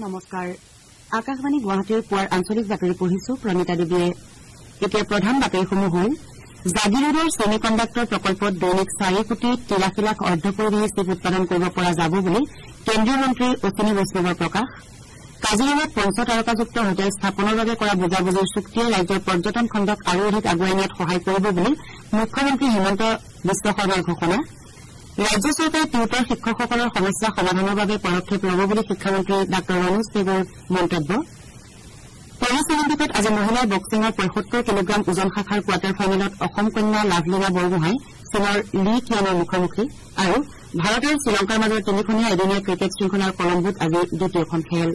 নমস্কাৰ আকাশবাণী গুৱাহাটীৰ পুৱাৰ আঞ্চলিক বাতৰি পঢ়িছো প্ৰণিতা দেৱীয়ে এতিয়া প্ৰধান বাতৰিসমূহ হ'ল জাগিৰোডৰ ছেমি কণ্ডাক্টৰ প্ৰকল্পত দৈনিক 4 কোটি 83 লাখ অৰ্ধপৰিবাহী চিপ উৎপাদন কৰিব পৰা যাব বুলি কেন্দ্ৰীয় মন্ত্ৰী অশ্বিনী বৈষ্ণৱৰ প্ৰকাশ কাজিৰঙাত পঞ্চতাৰকাযুক্ত হোটেল স্থাপনৰ বাবে কৰা বুজাবুজিৰ চুক্তিয়ে ৰাজ্যৰ পৰ্যটন খণ্ডক আৰু অধিক আগুৱাই নিয়াত সহায় কৰিব বুলি মুখ্যমন্ত্ৰী হিমন্ত বিশ্ব শৰ্মাৰ ঘোষণা ৰাজ্য চৰকাৰে টিউটৰ শিক্ষকসকলৰ সমস্যা সমাধানৰ বাবে পদক্ষেপ ল'ব বুলি শিক্ষামন্ত্ৰী ডাঃ ৰনোজ পেগুৰ মন্তব্য পেৰিছ অলিম্পিকত আজি মহিলাৰ বক্সিঙৰ ৭৫ কিলোগ্ৰাম ওজন শাখাৰ কোৱাৰ্টাৰ ফাইনেলত অসম কন্যা লাভলীনা বৰগোহাঁই চীনৰ লি কিয়ানৰ মুখামুখি আৰু ভাৰত আৰু শ্ৰীলংকাৰ মাজৰ তিনিখনীয়া এদিনীয়া ক্ৰিকেট শৃংখলাৰ কলম্বোত আজি দ্বিতীয়খন খেল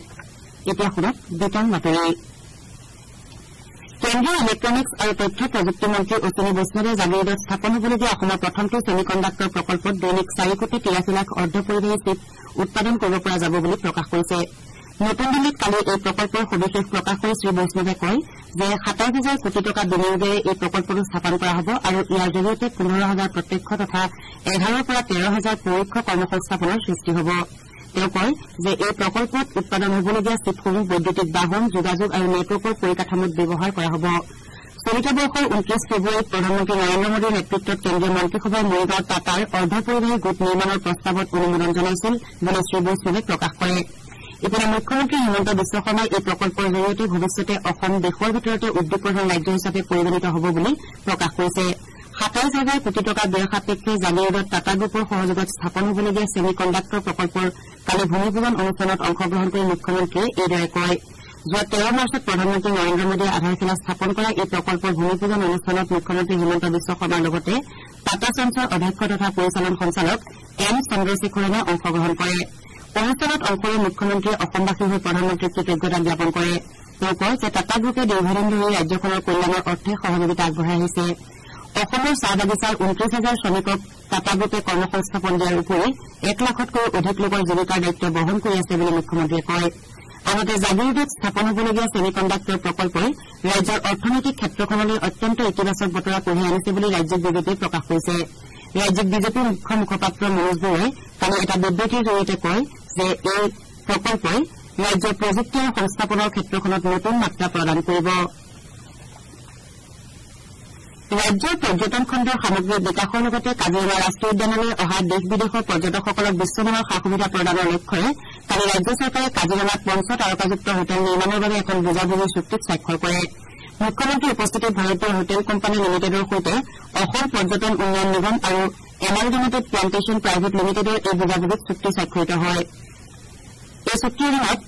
এতিয়া শুনক বিতং বাতৰি কেন্দ্ৰীয় ইলেক্ট্ৰনিক্স আৰু তথ্য প্ৰযুক্তি মন্ত্ৰী অশ্বিনী বৈষ্ণৱে জাগিৰোডত স্থাপন হ'বলগীয়া অসমৰ প্ৰথমটো ছেমি কণ্ডাক্টৰ প্ৰকল্পত দৈনিক 4 কোটি 83 লাখ অৰ্ধপৰিবাহী চিপ উৎপাদন কৰিব পৰা যাব বুলি প্ৰকাশ কৰিছে নতুন দিল্লীত কালি এই প্ৰকল্পৰ সবিশেষ প্ৰকাশ কৰি শ্ৰী বৈষ্ণৱে কয় যে ২৭,০০০ কোটি টকা বিনিয়োগেৰে এই প্ৰকল্পটো স্থাপন কৰা হ'ব আৰু ইয়াৰ জৰিয়তে ১৫,০০০ প্ৰত্যক্ষ তথা ১১ৰ পৰা ১৩,০০০ পৰোক্ষ কৰ্মসংস্থাপনৰ সৃষ্টি হ'ব তেওঁ কয় যে এই প্ৰকল্পত উৎপাদন হ'বলগীয়া চিপসমূহ বৈদ্যুতিক বাহন যোগাযোগ আৰু নেটৱৰ্কৰ পৰিকাঠামোত ব্যৱহাৰ কৰা হ'ব চলিত বৰ্ষৰ ২৯ ফেব্ৰুৱাৰীত প্ৰধানমন্ত্ৰী নৰেন্দ্ৰ মোদীৰ নেতৃত্বত কেন্দ্ৰীয় মন্ত্ৰীসভাই মৰিগাঁও টাটাৰ অৰ্ধপৰিবাহী গোট নিৰ্মাণৰ প্ৰস্তাৱত অনুমোদন জনাইছিল বুলি শ্ৰী বৈষ্ণৱে প্ৰকাশ কৰে ইপিনে মুখ্যমন্ত্ৰী হিমন্ত বিশ্ব শৰ্মাই এই প্ৰকল্পৰ জৰিয়তে ভৱিষ্যতে অসম দেশৰ ভিতৰতে উদ্যোগ প্ৰধান ৰাজ্য হিচাপে পৰিগণিত হ'ব বুলি প্ৰকাশ কৰিছে ২৭,০০০ কোটি টকা ব্যয় সাপেক্ষে জাগিৰোডত টাটা গ্ৰুপৰ সহযোগত স্থাপন হ'বলগীয়া ছেমি কণ্ডাক্টৰ প্ৰকল্পৰ কালি ভূমিপূজন অনুষ্ঠানত অংশগ্ৰহণ কৰি মুখ্যমন্ত্ৰীয়ে এইদৰে কয় যোৱা ১৩ মাৰ্চত প্ৰধানমন্ত্ৰী নৰেন্দ্ৰ মোদীয়ে আধাৰশিলা স্থাপন কৰা এই প্ৰকল্পৰ ভূমিপূজন অনুষ্ঠানত মুখ্যমন্ত্ৰী হিমন্ত বিশ্ব শৰ্মাৰ লগতে টাটা চন্সৰ অধ্যক্ষ তথা পৰিচালন সঞ্চালক এম চন্দ্ৰশেখৰণে অংশগ্ৰহণ কৰে অনুষ্ঠানত অংশ লৈ মুখ্যমন্ত্ৰীয়ে অসমবাসীৰ হৈ প্ৰধানমন্ত্ৰীক কৃতজ্ঞতা জ্ঞাপন কৰে তেওঁ কয় যে টাটা গ্ৰুপে দীৰ্ঘদিন ধৰি ৰাজ্যখনৰ কল্যাণৰ অৰ্থে সহযোগিতা আগবঢ়াই আহিছে অসমৰ চাহ বাগিচাৰ ২৯,০০০ শ্ৰমিকক টাটা গ্ৰুপে কৰ্মসংস্থাপন দিয়াৰ উপৰি ১ লাখতকৈও অধিক লোকৰ জীৱিকাৰ দায়িত্ব বহন কৰি আছে বুলি মুখ্যমন্ত্ৰীয়ে কয় আনহাতে জাগিৰোডত স্থাপন হ'বলগীয়া ছেমি কণ্ডাক্টৰ প্ৰকল্পই ৰাজ্যৰ অৰ্থনৈতিক ক্ষেত্ৰখনলৈ অত্যন্ত ইতিবাচক বতৰা কঢ়িয়াই আনিছে বুলি ৰাজ্যিক বিজেপিয়ে প্ৰকাশ কৰিছে ৰাজ্যিক বিজেপিৰ মুখ্য মুখপাত্ৰ মনোজ বৰুৱাই কালি এটা বিবৃতিৰ জৰিয়তে কয় যে এই প্ৰকল্পই ৰাজ্যৰ প্ৰযুক্তি আৰু সংস্থাপনৰ ক্ষেত্ৰখনত নতুন মাত্ৰা প্ৰদান কৰিব ৰাজ্যৰ পৰ্যটন খণ্ডৰ সামগ্ৰিক বিকাশৰ লগতে কাজিৰঙা ৰাষ্ট্ৰীয় উদ্যানলৈ অহা দেশ বিদেশৰ পৰ্যটকসকলক বিশ্বমানৰ সা সুবিধা প্ৰদানৰ লক্ষ্যৰে কালি ৰাজ্য চৰকাৰে কাজিৰঙাত পঞ্চতাৰকাযুক্ত হোটেল নিৰ্মাণৰ বাবে এখন বুজাবুজিৰ চুক্তিত স্বাক্ষৰ কৰে মুখ্যমন্ত্ৰীৰ উপস্থিতিত ভাৰতীয় হোটেল কোম্পানী লিমিটেডৰ সৈতে অসম পৰ্যটন উন্নয়ন নিগম আৰু এমালগামেটেড প্লাণ্টেশ্যন প্ৰাইভেট লিমিটেডৰ এই বুজাবুজিত চুক্তি স্বাক্ষৰিত হয় এই চুক্তিৰ অধীনত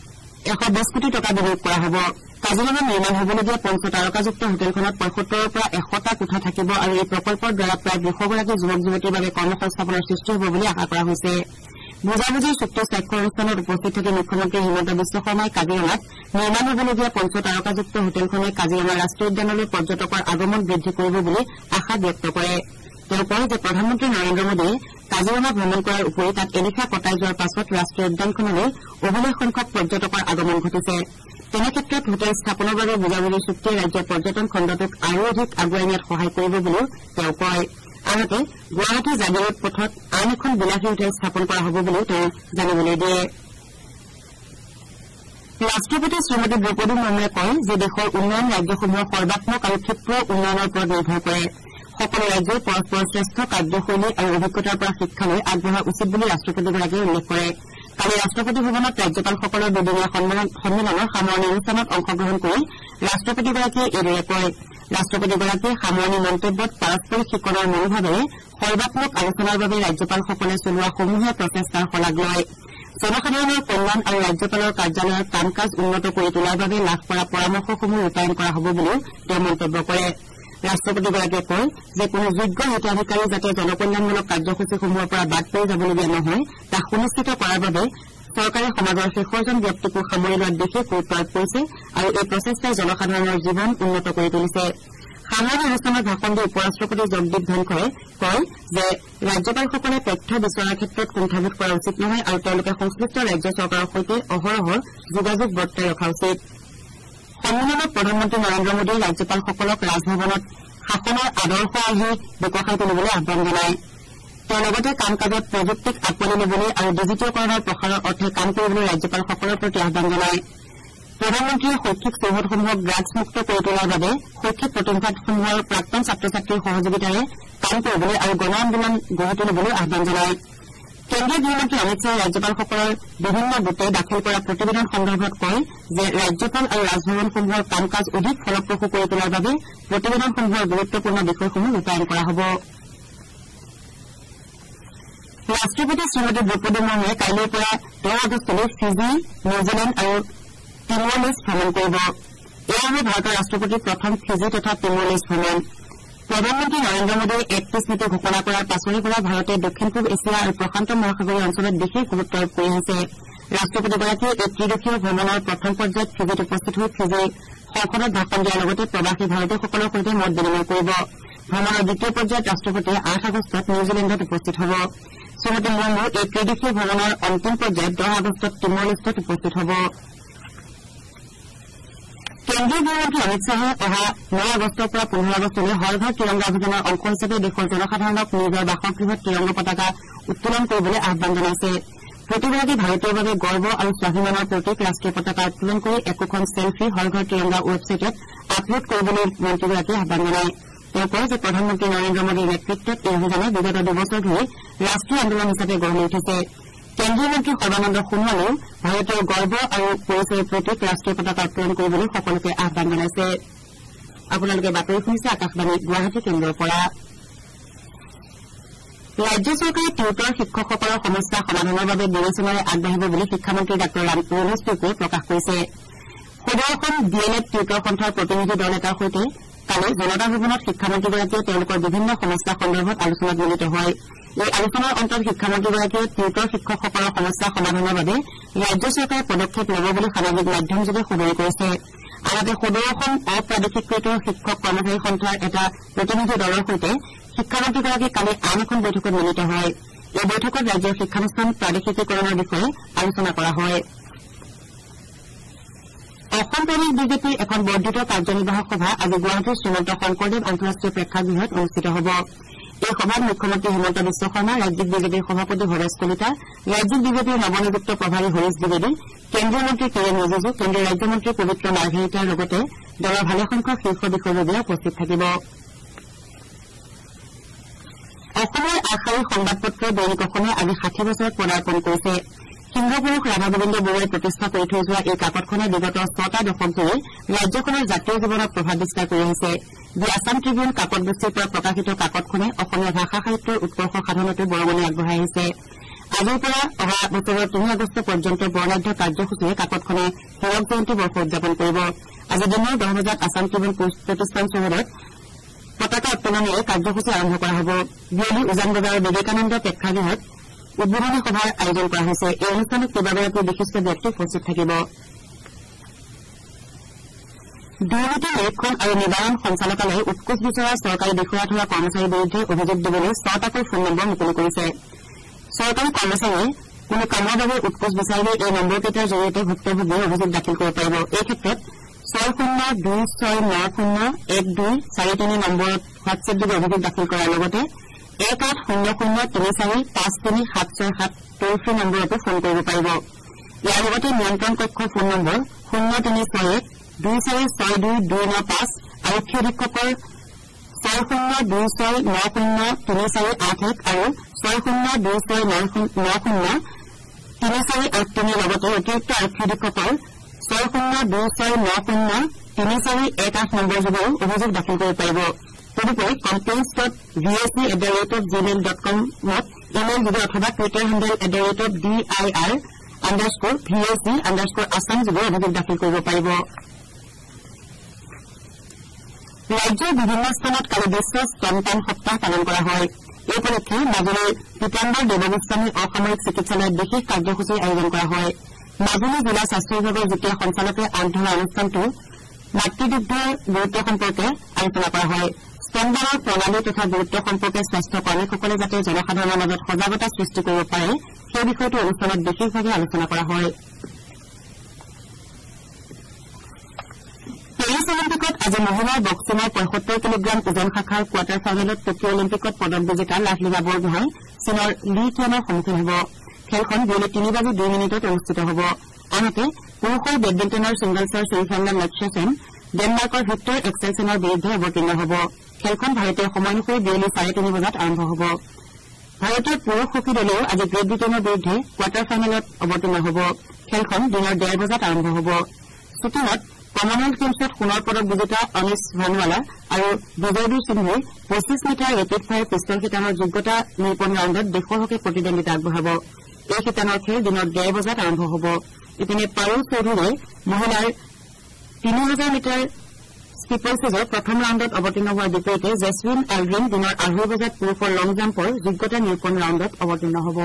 ১২০ কোটি টকা বিনিয়োগ কৰা হ'ব কাজিৰঙাত নিৰ্মাণ হ'বলগীয়া পঞ্চতাৰকাযুক্ত হোটেলখনত ৭৫ৰ পৰা ১০০টা কোঠা থাকিব আৰু এই প্ৰকল্পৰ দ্বাৰা প্ৰায় ২০০গৰাকী যুৱক যুৱতীৰ বাবে কৰ্মসংস্থাপনৰ সৃষ্টি হ'ব বুলি আশা কৰা হৈছে বুজাবুজিৰ চুক্তি স্বাক্ষৰ অনুষ্ঠানত উপস্থিত থাকি মুখ্যমন্ত্ৰী হিমন্ত বিশ্ব শৰ্মাই কাজিৰঙাত নিৰ্মাণ হ'বলগীয়া পঞ্চতাৰকাযুক্ত হোটেলখনে কাজিৰঙা ৰাষ্ট্ৰীয় উদ্যানলৈ পৰ্যটকৰ আগমন বৃদ্ধি কৰিব বুলি আশা ব্যক্ত কৰে তেওঁ কয় যে প্ৰধানমন্ত্ৰী নৰেন্দ্ৰ মোদীয়ে কাজিৰঙা ভ্ৰমণ কৰাৰ উপৰি তাত এনিশা কটাই যোৱাৰ পাছত ৰাষ্ট্ৰীয় উদ্যানখনলৈ অভিলেখ সংখ্যক পৰ্যটকৰ আগমন ঘটিছে তেনেক্ষেত্ৰত হোটেল স্থাপনৰ বাবে বুজাবুজিৰ চুক্তিয়ে ৰাজ্যৰ পৰ্যটন খণ্ডটোক আৰু অধিক আগুৱাই নিয়াত সহায় কৰিব বুলিও তেওঁ কয় আনহাতে গুৱাহাটী জাগিৰোড পথত আন এখন বিলাসী হোটেল স্থাপন কৰা হ'ব বুলিও তেওঁ জানিবলৈ দিয়ে ৰাষ্ট্ৰপতি শ্ৰীমতী দ্ৰৌপদী মুৰ্মুৱে কয় যে দেশৰ উন্নয়ন ৰাজ্যসমূহৰ সৰ্বাত্মক আৰু ক্ষিপ্ৰ উন্নয়নৰ ওপৰত নিৰ্ভৰ কৰে সকলো ৰাজ্যই পৰস্পৰৰ শ্ৰেষ্ঠ কাৰ্যশৈলী আৰু অভিজ্ঞতাৰ পৰা শিক্ষা লৈ আগবঢ়া উচিত বুলি ৰাষ্ট্ৰপতিগৰাকীয়ে উল্লেখ কৰে কালি ৰাষ্ট্ৰপতি ভৱনত ৰাজ্যপালসকলৰ দুদিনীয়া সন্মিলনৰ সামৰণি অনুষ্ঠানত অংশগ্ৰহণ কৰি ৰাষ্ট্ৰপতিগৰাকীয়ে এইদৰে কয় ৰাষ্ট্ৰপতিগৰাকীয়ে সামৰণি মন্তব্যত পাৰস্পৰিক শিকনৰ মনোভাৱেৰে সৰ্বাত্মক আলোচনাৰ বাবে ৰাজ্যপালসকলে চলোৱা সমূহীয়া প্ৰচেষ্টাৰ শলাগ লয় জনসাধাৰণৰ কল্যাণ আৰু ৰাজ্যপালৰ কাৰ্যালয়ৰ কাম কাজ উন্নত কৰি তোলাৰ বাবে লাভ কৰা পৰামৰ্শসমূহ ৰূপায়ণ কৰা হ'ব বুলিও তেওঁ মন্তব্য কৰে ৰাষ্ট্ৰপতিগৰাকীয়ে কয় যে কোনো যোগ্য হিতাধিকাৰী যাতে জনকল্যাণমূলক কাৰ্যসূচীসমূহৰ পৰা বাদ পৰি যাবলগীয়া নহয় তাক সুনিশ্চিত কৰাৰ বাবে চৰকাৰে সমাজৰ শেষৰজন ব্যক্তিকো সামৰি লোৱাত বিশেষ গুৰুত্ব আৰোপ কৰিছে আৰু এই প্ৰচেষ্টাই জনসাধাৰণৰ জীৱন উন্নত কৰি তুলিছে সামৰণি অনুষ্ঠানত ভাষণ দি উপ ৰাষ্ট্ৰপতি জগদীপ ধনখৰে কয় যে ৰাজ্যপালসকলে তথ্য বিচৰাৰ ক্ষেত্ৰত কুণ্ঠাবোধ কৰা উচিত নহয় আৰু তেওঁলোকে সংশ্লিষ্ট ৰাজ্য চৰকাৰৰ সৈতে অহৰহ যোগাযোগ বৰ্তাই ৰখা উচিত সন্মিলনত প্ৰধানমন্ত্ৰী নৰেন্দ্ৰ মোদীয়ে ৰাজ্যপালসকলক ৰাজভৱনত শাসনৰ আদৰ্শ আৰ্হি বিকশাই তুলিবলৈ আহ্বান জনায় তেওঁ লগতে কাম কাজত প্ৰযুক্তিক আঁকোৱালি ল'বলৈ আৰু ডিজিটীয়কৰণৰ প্ৰসাৰৰ অৰ্থে কাম কৰিবলৈ ৰাজ্যপালসকলৰ প্ৰতি আহ্বান জনায় প্ৰধানমন্ত্ৰীয়ে শৈক্ষিক চৌহদসমূহক ড্ৰাগছমুক্ত কৰি তোলাৰ বাবে শৈক্ষিক প্ৰতিষ্ঠানসমূহৰ প্ৰাক্তন ছাত্ৰ ছাত্ৰীৰ সহযোগিতাৰে কাম কৰিবলৈ আৰু গণ আন্দোলন গঢ়ি তুলিবলৈ আহ্বান জনায় কেন্দ্ৰীয় গৃহমন্ত্ৰী অমিত শ্বাহে ৰাজ্যপালসকলৰ বিভিন্ন গোটে দাখিল কৰা প্ৰতিবেদন সন্দৰ্ভত কয় যে ৰাজ্যপাল আৰু ৰাজভৱনসমূহৰ কাম কাজ অধিক ফলপ্ৰসূ কৰি তোলাৰ বাবে প্ৰতিবেদনসমূহৰ গুৰুত্বপূৰ্ণ বিষয়সমূহ ৰূপায়ণ কৰা হ'ব ৰাষ্ট্ৰপতি শ্ৰীমতী দ্ৰৌপদী মুৰ্মুৱে কাইলৈৰ পৰা 10 আগষ্টলৈ ফিজি নিউজিলেণ্ড আৰু টিমৰ-লেষ্ট ভ্ৰমণ কৰিব এয়া হ'ব ভাৰতৰ ৰাষ্ট্ৰপতিৰ প্ৰথম ফিজি তথা টিমৰ-লেষ্ট ভ্ৰমণ প্ৰধানমন্ত্ৰী নৰেন্দ্ৰ মোদীয়ে এক নীতি ঘোষণা কৰাৰ পাছৰে পৰা ভাৰতে দক্ষিণ পূব এছিয়া আৰু প্ৰশান্ত মহাসাগৰীয় অঞ্চলত বিশেষ গুৰুত্ব আৰোপ কৰি আহিছে ৰাষ্ট্ৰপতিগৰাকীয়ে এই ত্ৰিদেশীয় ভ্ৰমণৰ প্ৰথম পৰ্যায়ত ফিজিত উপস্থিত হৈ ফিজিৰ সংসদত ভাষণ দিয়াৰ লগতে প্ৰৱাসী ভাৰতীয়সকলৰ সৈতে মত বিনিময় কৰিব ভ্ৰমণৰ দ্বিতীয় পৰ্যায়ত ৰাষ্ট্ৰপতিয়ে 8 আগষ্টত নিউজিলেণ্ডত উপস্থিত হ'ব শ্ৰীমতী মুৰ্মু এই ত্ৰিদেশীয় ভ্ৰমণৰ অন্তিম পৰ্যায়ত 10 আগষ্টত টিমৰ-লেষ্টত উপস্থিত হ'ব কেন্দ্ৰীয় গৃহমন্ত্ৰী অমিত শ্বাহে অহা 9 আগষ্টৰ পৰা 15 আগষ্টলৈ হৰ ঘৰ তিৰংগা অভিযানৰ অংশ হিচাপে দেশৰ জনসাধাৰণক নিজৰ বাসগৃহত তিৰংগ পতাকা উত্তোলন কৰিবলৈ আহ্বান জনাইছে প্ৰতিগৰাকী ভাৰতীয়ৰ বাবে গৰ্ব আৰু স্বাভিমানৰ প্ৰতীক ৰাষ্ট্ৰীয় পতাকা উত্তোলন কৰি একোখন ছেলফি হৰ ঘৰ তিৰংগা ৱেবছাইটত আপলোড কৰিবলৈ মন্ত্ৰীগৰাকীয়ে আহ্বান জনায় তেওঁ কয় যে প্ৰধানমন্ত্ৰী নৰেন্দ্ৰ মোদীৰ নেতৃত্বত এই অভিযানে বিগত 2 বছৰ ধৰি ৰাষ্ট্ৰীয় আন্দোলন হিচাপে গঢ় লৈ উঠিছে কেন্দ্ৰীয় মন্ত্ৰী সৰ্বানন্দ সোণোৱালেও ভাৰতীয় গৰ্ব আৰু পৰিচয়ৰ প্ৰতীক ৰাষ্ট্ৰীয় পতাকা উত্তোলন কৰিবলৈ সকলোকে আহ্বান জনাইছে আপোনালোকে বাতৰি শুনিছে আকাশবাণী গুৱাহাটী কেন্দ্ৰৰ পৰা ৰাজ্য চৰকাৰে টিউটৰ শিক্ষকসকলৰ সমস্যা সমাধানৰ বাবে বিবেচনাৰে আগবাঢ়িব বুলি শিক্ষামন্ত্ৰী ডাঃ ৰমেশ পেগুৱে প্ৰকাশ কৰিছে সদৌ ডিএলএড টিউটৰ সন্থাৰ প্ৰতিনিধি দল এটাৰ সৈতে কালি জনতা ভৱনত শিক্ষামন্ত্ৰীগৰাকীয়ে তেওঁলোকৰ বিভিন্ন সমস্যা সন্দৰ্ভত আলোচনাত মিলিত হয় এই আলোচনাৰ অন্তত শিক্ষামন্ত্ৰীগৰাকীয়ে টিউটৰ শিক্ষকসকলৰ সমস্যা সমাধানৰ বাবে ৰাজ্য চৰকাৰে পদক্ষেপ ল'ব বুলি সামাজিক মাধ্যমযোগে সদৰি কৰিছে আনহাতে সদৌ অসম অপ্ৰাদেশিকৃত শিক্ষক কৰ্মচাৰী সন্থাৰ এটা প্ৰতিনিধি দলৰ সৈতে শিক্ষামন্ত্ৰীগৰাকী কালি আন এখন বৈঠকত মিলিত হয় এই বৈঠকত ৰাজ্যৰ শিক্ষানুষ্ঠান প্ৰাদেশিকীকৰণৰ বিষয়ে আলোচনা কৰা হয় অসম প্ৰদেশ বিজেপিৰ এখন বৰ্ধিত কাৰ্যনিৰ্বাহক সভা আজি গুৱাহাটীৰ শ্ৰীমন্ত শংকৰদেৱ আন্তঃৰাষ্ট্ৰীয় প্ৰেক্ষাগৃহত অনুষ্ঠিত হ'ব এই সভাত মুখ্যমন্ত্ৰী হিমন্ত বিশ্ব শৰ্মা ৰাজ্যিক বিজেপিৰ সভাপতি ভৱেশ কলিতা ৰাজ্যিক বিজেপিৰ নৱনিযুক্ত প্ৰভাৰী হৰীশ দ্বিবেদী কেন্দ্ৰীয় মন্ত্ৰী কিৰেণ ৰিজিজু কেন্দ্ৰীয় ৰাজ্যমন্ত্ৰী পবিত্ৰ মাৰ্ঘেৰিটাৰ লগতে দলৰ ভালেসংখ্যক শীৰ্ষ বিষয়ববীয়া উপস্থিত থাকিব অসমৰ আগশাৰীৰ সংবাদপত্ৰ দৈনিক অসমে আজি 60 বছৰত পদাৰ্পণ কৰিছে সিংহপুৰুষ ৰাধা গোবিন্দ বৰুৱাই প্ৰতিষ্ঠা কৰি থৈ যোৱা এই কাকতখনে বিগত 6টা দশক ধৰি ৰাজ্যখনৰ জাতীয় জীৱনত প্ৰভাৱ বিস্তাৰ কৰি আহিছে দি আছাম ট্ৰিবিউন কাকতগোষ্ঠীৰ পৰা প্ৰকাশিত কাকতখনে অসমীয়া ভাষা সাহিত্যৰ উৎকৰ্ষ সাধনতো বৰঙণি আগবঢ়াই আহিছে আজিৰ পৰা অহা বছৰৰ 3 আগষ্ট পৰ্যন্ত বৰ্ণাঢ্য কাৰ্যসূচীৰে কাকতখনে হীৰক জয়ন্তী বৰ্ষ উদযাপন কৰিব আজি দিনৰ 10 বজাত আছাম ট্ৰিবিউন প্ৰতিষ্ঠান চৌহদত পতাকা উত্তোলনেৰে কাৰ্যসূচী আৰম্ভ কৰা হ'ব বিয়লি উজান বজাৰৰ বিবেকানন্দ প্ৰেক্ষাগৃহত উদ্বোধনী সভাৰ আয়োজন কৰা হৈছে এই অনুষ্ঠানত কেইবাগৰাকী বিশিষ্ট ব্যক্তি উপস্থিত থাকিব দুৰ্নীতি নিৰীক্ষণ আৰু নিবাৰণ সঞ্চালকালয়ে উৎকোচ বিচৰা চৰকাৰী বিষয়াত হোৱা কৰ্মচাৰীৰ বিৰুদ্ধে অভিযোগ দিবলৈ 6টাকৈ ফোন নম্বৰ মুকলি কৰিছে চৰকাৰী কৰ্মচাৰীয়ে কোনো কামৰ বাবে উৎকোচ বিচাৰিলে এই নম্বৰকেইটাৰ জৰিয়তে ভুক্তভোগীয়ে অভিযোগ দাখিল কৰিব পাৰিব এই ক্ষেত্ৰত 6026912433 নম্বৰত হোৱাটছএপ যোগে অভিযোগ দাখিল কৰাৰ লগতে 180034536767 টোল ফ্ৰী নম্বৰতো ফোন কৰিব পাৰিব ইয়াৰ লগতে নিয়ন্ত্ৰণ কক্ষৰ ফোন নম্বৰ 036124629295 আৰক্ষী অধীক্ষকৰ 6026903481 আৰু 6026903483 লগতে অতিৰিক্ত আৰক্ষী অধীক্ষকৰ 6026903418 নম্বৰ যোগেও অভিযোগ দাখিল কৰিব পাৰিব তদুপৰি complaints.vac@gmail.com ইমেইল যোগে অথবা টুইটাৰ হেণ্ডেল @dir_vac_assam যোগে অভিযোগ দাখিল কৰিব পাৰিব ৰাজ্যৰ বিভিন্ন স্থানত কালি বিশ্ব স্তনপান সপ্তাহ পালন কৰা হয় এই উপলক্ষে মাজুলীৰ পীতাম্বৰ দেৱগোস্বামী অসামৰিক চিকিৎসালয়ত বিশেষ কাৰ্যসূচীৰ আয়োজন কৰা হয় মাজুলী জিলা স্বাস্থ্য বিভাগৰ যুটীয়া সঞ্চালকে আৰম্ভ হোৱা অনুষ্ঠানটো মাতৃদুগ্ধৰ গুৰুত্ব সম্পৰ্কে আলোচনা কৰা হয় স্তনদানৰ প্ৰণালী তথা গুৰুত্ব সম্পৰ্কে স্বাস্থ্য কৰ্মীসকলে যাতে জনসাধাৰণৰ মাজত সজাগতা সৃষ্টি কৰিব পাৰে সেই বিষয়টো অনুষ্ঠানত বিশেষভাৱে আলোচনা কৰা হয় পেৰিছ অলিম্পিকত আজি মহিলাৰ বক্সিঙৰ 75 কিলোগ্ৰাম ওজন শাখাৰ কোৱাৰ্টাৰ ফাইনেলত টকিঅ' অলিম্পিকত পদক বিজেতা লাভলীনা বৰগোহাঁই চীনৰ লি কিয়ানৰ সন্মুখীন হ'ব খেলখন বিয়লি 3:02 অনুষ্ঠিত হ'ব আনহাতে পুৰুষৰ বেডমিণ্টনৰ ছিংগলছৰ ছেমিফাইনেল লক্ষ্য সেন ডেনমাৰ্কৰ ভিক্টৰ এক্সেলছেনৰ বিৰুদ্ধে অৱতীৰ্ণ হ'ব খেলখন ভাৰতীয় সময় অনুসৰি বিয়লি 3:30 বজাত আৰম্ভ হ'ব ভাৰতীয় পুৰুষ হকী দলেও আজি গ্ৰেট ব্ৰিটেইনৰ বিৰুদ্ধে কোৱাৰ্টাৰ ফাইনেলত অৱতীৰ্ণ হ'ব খেলখন দিনৰ 1:30 বজাত আৰম্ভ হ'ব শ্বুটিঙত কমনৱেলথ গেমছত সোণৰ পদক বিজেতা অনিশ ভানৱালা আৰু বিজয়বীৰ সিন্ধুৱে 25 মিটাৰ ৰেপিড ফায়াৰ পিষ্টল শিতানৰ যোগ্যতা নিৰূপণ ৰাউণ্ডত দেশৰ হকে প্ৰতিদ্বন্দ্বিতা আগবঢ়াব এই শিতানৰ খেল দিনৰ 1:30 বজাত আৰম্ভ হ'ব ইপিনে পাৰুল চৌধুৰীয়ে মহিলাৰ 3000 মিটাৰ ষ্টিপলচেজৰ প্ৰথম ৰাউণ্ডত অৱতীৰ্ণ হোৱাৰ বিপৰীতে জেছমিন এলড্ৰিন দিনৰ 2:30 বজাত পুৰুষৰ লং জাম্পৰ যোগ্যতা নিৰূপণ ৰাউণ্ডত অৱতীৰ্ণ হ'ব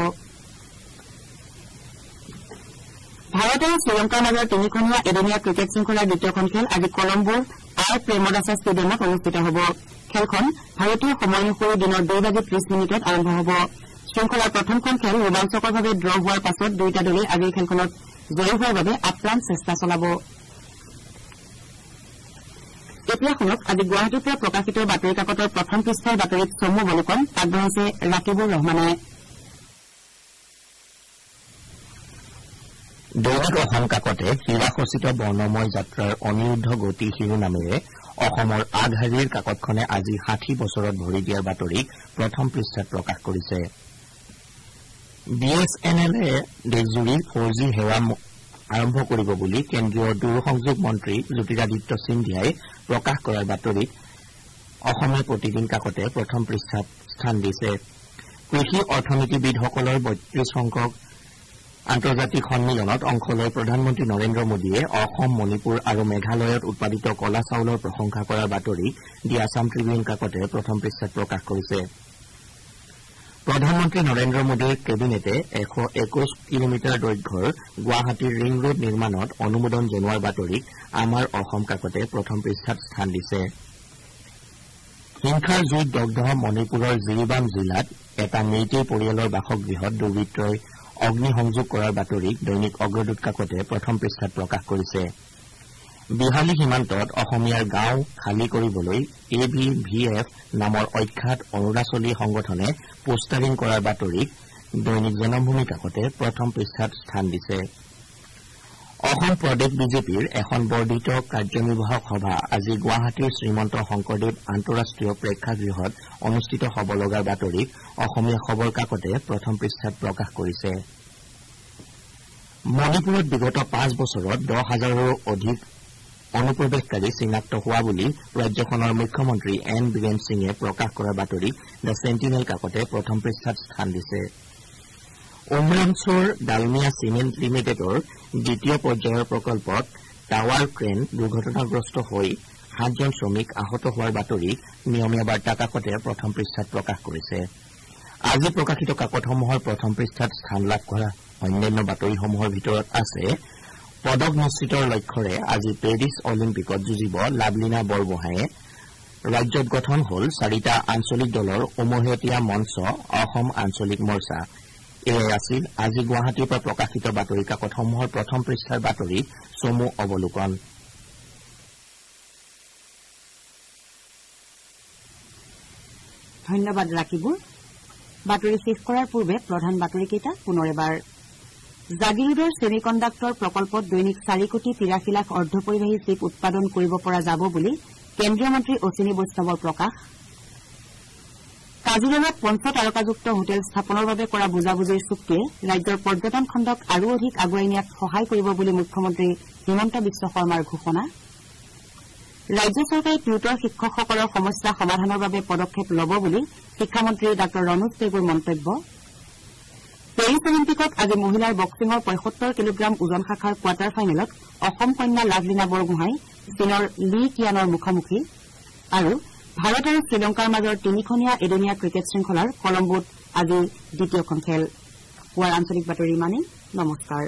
ভাৰত আৰু শ্ৰীলংকাৰ মাজৰ তিনিখনীয়া এদিনীয়া ক্ৰিকেট শৃংখলাৰ দ্বিতীয়খন খেল আজি কলম্বোৰ আৰ প্ৰেমদাসা ষ্টেডিয়ামত অনুষ্ঠিত হ'ব খেলখন ভাৰতীয় সময় অনুসৰি দিনৰ 2:30 আৰম্ভ হ'ব শৃংখলাৰ প্ৰথমখন খেল ৰোমাঞ্চকৰভাৱে ড্ৰ হোৱাৰ পাছত দুয়োটা দলে আজিৰ খেলখনত জয়ী হোৱাৰ বাবে আপ্ৰাণ চেষ্টা চলাব এতিয়া শুনক আজি গুৱাহাটীৰ পৰা প্ৰকাশিত বাতৰি কাকতৰ প্ৰথম পৃষ্ঠাৰ বাতৰিত চমু অৱলোকন আগবঢ়াইছে ৰাকিবুৰ ৰহমানে দৈনিক অসম কাকতে হীৰাখচিত বৰ্ণময় যাত্ৰাৰ অনিৰুদ্ধ গতি শিৰোনামেৰে অসমৰ আগশাৰীৰ কাকতখনে আজি 60 বছৰত ভৰি দিয়াৰ বাতৰিক প্ৰথম পৃষ্ঠাত প্ৰকাশ কৰিছে বিএছএনএলে দেশজুৰি 4G সেৱা আৰম্ভ কৰিব বুলি কেন্দ্ৰীয় দূৰসংযোগ মন্ত্ৰী জ্যোতিৰাদিত্য সিন্ধিয়াই প্ৰকাশ কৰাৰ বাতৰিত অসমীয়া প্ৰতিদিন কাকতে প্ৰথম পৃষ্ঠাত স্থান দিছে কৃষি অৰ্থনীতিবিদসকলৰ 32 সংখ্যক আন্তৰ্জাতিক সন্মিলনত অংশ লৈ প্ৰধানমন্ত্ৰী নৰেন্দ্ৰ মোদীয়ে অসম মণিপুৰ আৰু মেঘালয়ত উৎপাদিত কলা চাউলৰ প্ৰশংসা কৰাৰ বাতৰি দি আছাম ট্ৰিবিউন কাকতে প্ৰথম পৃষ্ঠাত প্ৰকাশ কৰিছে প্ৰধানমন্ত্ৰী নৰেন্দ্ৰ মোদীৰ কেবিনেটে 121 কিলোমিটাৰ দৈৰ্ঘ্যৰ গুৱাহাটীৰ ৰিং ৰোড নিৰ্মাণত অনুমোদন জনোৱাৰ বাতৰিক আমাৰ অসম কাকতে প্ৰথম পৃষ্ঠাত স্থান দিছে হিংসাৰ জুইত দগ্ধ মণিপুৰৰ জিৰিবাম জিলাত এটা মেইটেই পৰিয়ালৰ বাসগৃহত দুৰ্বৃত্তই অগ্নিসংযোগ কৰাৰ বাতৰিক দৈনিক অগ্ৰদূত কাকতে প্ৰথম পৃষ্ঠাত প্ৰকাশ কৰিছে বিহালী সীমান্তত অসমীয়াৰ গাঁও খালী কৰিবলৈ ABVF নামৰ অখ্যাত অৰুণাচলী সংগঠনে পোষ্টাৰিং কৰাৰ বাতৰিক দৈনিক জনমভূমি কাকতে প্ৰথম পৃষ্ঠাত স্থান দিছে অসম প্ৰদেশ বিজেপিৰ এখন বৰ্ধিত কাৰ্যনিৰ্বাহক সভা আজি গুৱাহাটীৰ শ্ৰীমন্ত শংকৰদেৱ আন্তঃৰাষ্ট্ৰীয় প্ৰেক্ষাগৃহত অনুষ্ঠিত হ'ব লগাৰ বাতৰিক অসমীয়া খবৰ কাকতে প্ৰথম পৃষ্ঠাত প্ৰকাশ কৰিছে মণিপুৰত বিগত 5 বছৰত 10,000ৰো অধিক অনুপ্ৰৱেশকাৰী চিনাক্ত হোৱা বুলি ৰাজ্যখনৰ মুখ্যমন্ত্ৰী এন বীৰেন সিঙে প্ৰকাশ কৰাৰ বাতৰি দ্য চেণ্টিনেল কাকতে প্ৰথম পৃষ্ঠাত স্থান দিছে উমৰাংছুৰ ডালমিয়া চিমেণ্ট লিমিটেডৰ দ্বিতীয় পৰ্যায়ৰ প্ৰকল্পত টাৱাৰ ক্ৰেন দুৰ্ঘটনাগ্ৰস্ত হৈ 7জন শ্ৰমিক আহত হোৱাৰ বাতৰি নিয়মীয়া বাৰ্তা কাকতে প্ৰথম পৃষ্ঠাত প্ৰকাশ কৰিছে আজি প্ৰকাশিত কাকতসমূহৰ প্ৰথম পৃষ্ঠাত স্থান লাভ কৰা অন্যান্য বাতৰিসমূহৰ ভিতৰত আছে পদক নিশ্চিতৰ লক্ষ্যৰে আজি পেৰিছ অলিম্পিকত যুঁজিব লাভলীনা বৰগোহাঁয়ে ৰাজ্যত গঠন হ'ল 4টা আঞ্চলিক দলৰ উমৈহতীয়া মঞ্চ অসম আঞ্চলিক মৰ্চা এয়াই আছিল আজি গুৱাহাটীৰ পৰা প্ৰকাশিত বাতৰি কাকতসমূহৰ প্ৰথম পৃষ্ঠাৰ বাতৰি চমু অৱলোকন ধন্যবাদ ৰাকিবুৰ বাতৰি শেষ কৰাৰ পূৰ্বে প্ৰধান বাতৰিকেইটা পুনৰ এবাৰ জাগিৰোডৰ ছেমিকণ্ডাক্টৰ প্ৰকল্পত দৈনিক 4,83,00,000 অৰ্ধপৰিবাহী চিপ উৎপাদন কৰিব পৰা যাব বুলি কেন্দ্ৰীয় মন্ত্ৰী অশ্বিনী বৈষ্ণৱৰ প্ৰকাশ কাজিৰঙাত পঞ্চতাৰকাযুক্ত হোটেল স্থাপনৰ বাবে কৰা বুজাবুজিৰ চুক্তিয়ে ৰাজ্যৰ পৰ্যটন খণ্ডক আৰু অধিক আগুৱাই নিয়াত সহায় কৰিব বুলি মুখ্যমন্ত্ৰী হিমন্ত বিশ্ব শৰ্মাৰ ঘোষণা ৰাজ্য চৰকাৰে টিউটৰ শিক্ষকসকলৰ সমস্যা সমাধানৰ বাবে পদক্ষেপ ল'ব বুলি শিক্ষামন্ত্ৰী ডাঃ ৰণোজ পেগুৰ মন্তব্য পেৰিছ অলিম্পিকত আজি মহিলাৰ বক্সিঙৰ 75 কিলোগ্ৰাম ওজন শাখাৰ কোৱাৰ্টাৰ ফাইনেলত অসম কন্যা লাভলীনা বৰগোহাঁই চীনৰ লি কিয়ানৰ মুখামুখি আৰু ভাৰত আৰু শ্ৰীলংকাৰ মাজৰ তিনিখনীয়া এদিনীয়া ক্ৰিকেট শৃংখলাৰ কলম্বোত আজি দ্বিতীয়খন খেল হোৱাৰ আঞ্চলিক বাতৰি ইমানেই নমস্কাৰ